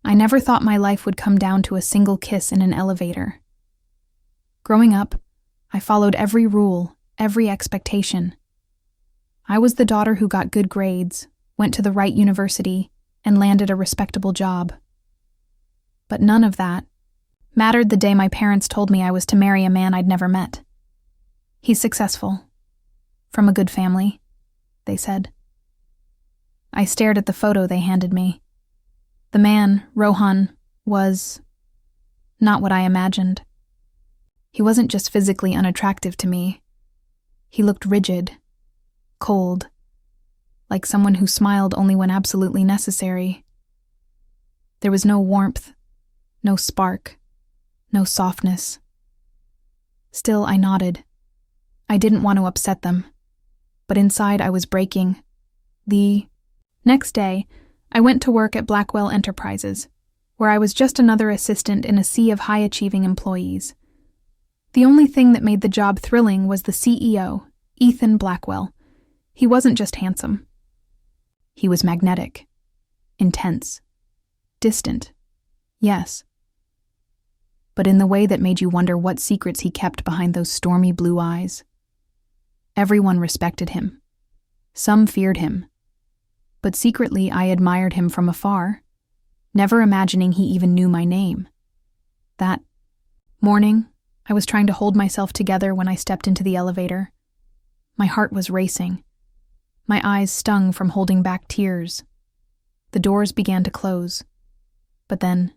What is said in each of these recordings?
I never thought my life would come down to a single kiss in an elevator. Growing up, I followed every rule, every expectation. I was the daughter who got good grades, went to the right university, and landed a respectable job. But none of that mattered the day my parents told me I was to marry a man I'd never met. He's successful. From a good family, they said. I stared at the photo they handed me. The man, Rohan, was not what I imagined. He wasn't just physically unattractive to me. He looked rigid, cold, like someone who smiled only when absolutely necessary. There was no warmth, no spark, no softness. Still, I nodded. I didn't want to upset them, but inside I was breaking. The next day, I went to work at Blackwell Enterprises, where I was just another assistant in a sea of high-achieving employees. The only thing that made the job thrilling was the CEO, Ethan Blackwell. He wasn't just handsome. He was magnetic, intense, distant, yes, but in the way that made you wonder what secrets he kept behind those stormy blue eyes. Everyone respected him. Some feared him. But secretly I admired him from afar, never imagining he even knew my name. That morning, I was trying to hold myself together when I stepped into the elevator. My heart was racing. My eyes stung from holding back tears. The doors began to close, but then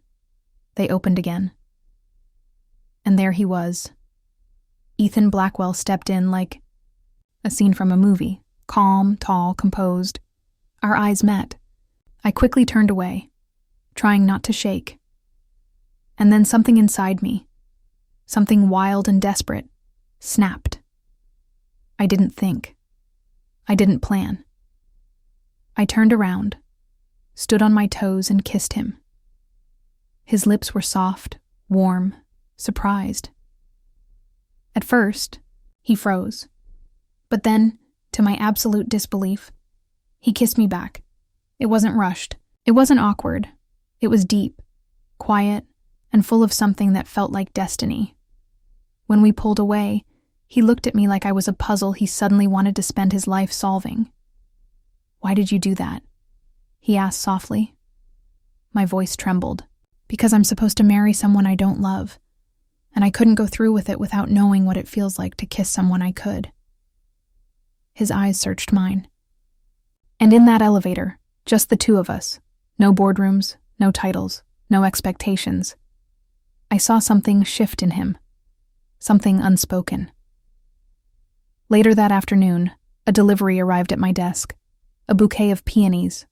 they opened again. And there he was. Ethan Blackwell stepped in like a scene from a movie, calm, tall, composed. Our eyes met. I quickly turned away, trying not to shake. And then something inside me, something wild and desperate, snapped. I didn't think. I didn't plan. I turned around, stood on my toes, and kissed him. His lips were soft, warm, surprised. At first, he froze. But then, to my absolute disbelief, he kissed me back. It wasn't rushed. It wasn't awkward. It was deep, quiet, and full of something that felt like destiny. When we pulled away, he looked at me like I was a puzzle he suddenly wanted to spend his life solving. "Why did you do that?" he asked softly. My voice trembled. "Because I'm supposed to marry someone I don't love, and I couldn't go through with it without knowing what it feels like to kiss someone I could." His eyes searched mine. And in that elevator, just the two of us, no boardrooms, no titles, no expectations, I saw something shift in him, something unspoken. Later that afternoon, a delivery arrived at my desk. A bouquet of peonies,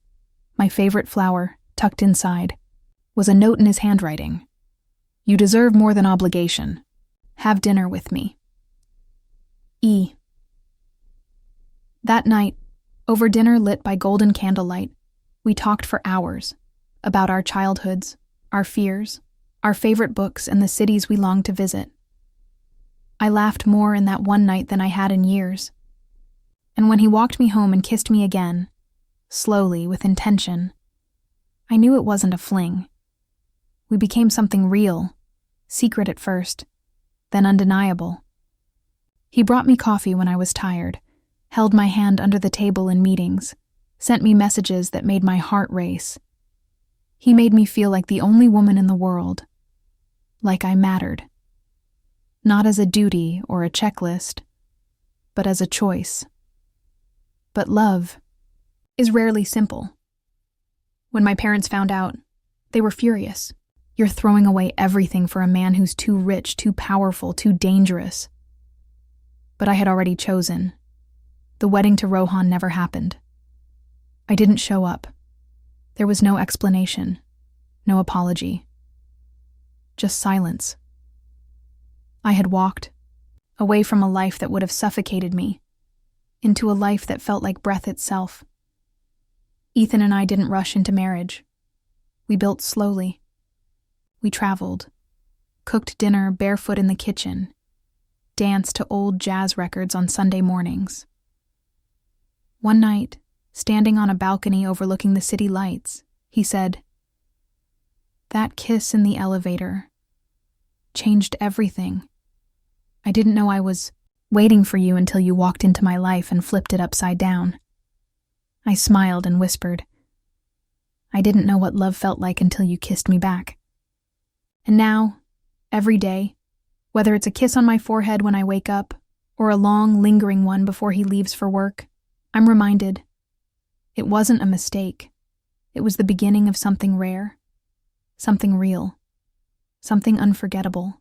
my favorite flower, tucked inside, was a note in his handwriting. "You deserve more than obligation. Have dinner with me. E." That night, over dinner lit by golden candlelight, we talked for hours about our childhoods, our fears, our favorite books, and the cities we longed to visit. I laughed more in that one night than I had in years. And when he walked me home and kissed me again, slowly, with intention, I knew it wasn't a fling. We became something real, secret at first, then undeniable. He brought me coffee when I was tired, held my hand under the table in meetings, sent me messages that made my heart race. He made me feel like the only woman in the world, like I mattered. Not as a duty or a checklist, but as a choice. But love is rarely simple. When my parents found out, they were furious. "You're throwing away everything for a man who's too rich, too powerful, too dangerous." But I had already chosen. The wedding to Rohan never happened. I didn't show up. There was no explanation, no apology. Just silence. I had walked, away from a life that would have suffocated me, into a life that felt like breath itself. Ethan and I didn't rush into marriage. We built slowly. We traveled, cooked dinner barefoot in the kitchen, danced to old jazz records on Sunday mornings. One night, standing on a balcony overlooking the city lights, he said, That kiss in the elevator changed everything. I didn't know I was waiting for you until you walked into my life and flipped it upside down. I smiled and whispered, I didn't know what love felt like until you kissed me back. And now, every day, whether it's a kiss on my forehead when I wake up, or a long, lingering one before he leaves for work, I'm reminded it wasn't a mistake. It was the beginning of something rare, something real, something unforgettable.